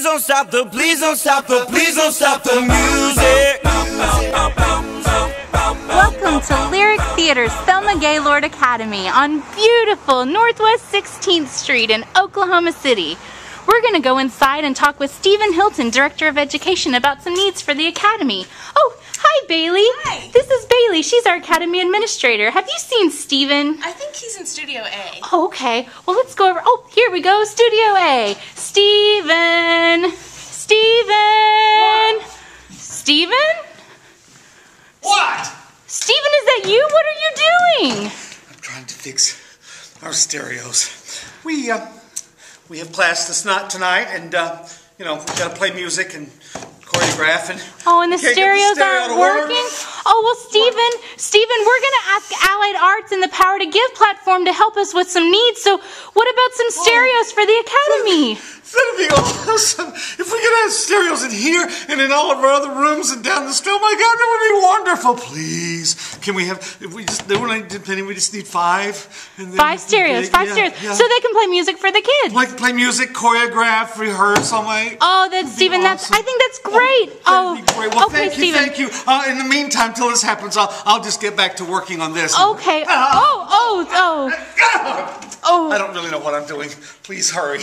Please don't stop the, please don't stop the, please don't stop the music. Welcome to Lyric Theater's Thelma Gaylord Academy on beautiful Northwest 16th Street in Oklahoma City. We're going to go inside and talk with Stephen Hilton, Director of Education, about some needs for the Academy. Oh, hi Bailey. Hi. This is Bailey. She's our Academy Administrator. Have you seen Stephen? I think he's in Studio A. Oh, okay. Well, let's go over. Oh, here we go. Studio A. Stephen. Stephen. What? Stephen? What? Stephen, is that you? What are you doing? I'm trying to fix our stereos. We have class tonight, and we got to play music and choreograph, and Oh, and the can't get the stereos stereo aren't to work. working? Oh, well, Stephen, we're going to ask Allied Arts and the Power to Give platform to help us with some needs. So what about some stereos for the Academy? That'd be awesome. If we could have stereos in here and in all of our other rooms and down the street. Oh my God, that would be wonderful. Please, can we have? If we just we just need 5. And then 5 stereos, 5 stereos. Yeah. So they can play music for the kids. Like play music, choreograph, rehearse. All my. Oh, that's Stephen. Awesome. I think that's great. That'd be great. Well, okay, thank you, Stephen. thank you. In the meantime, till this happens, I'll just get back to working on this. Okay. Oh. I don't really know what I'm doing. Please hurry.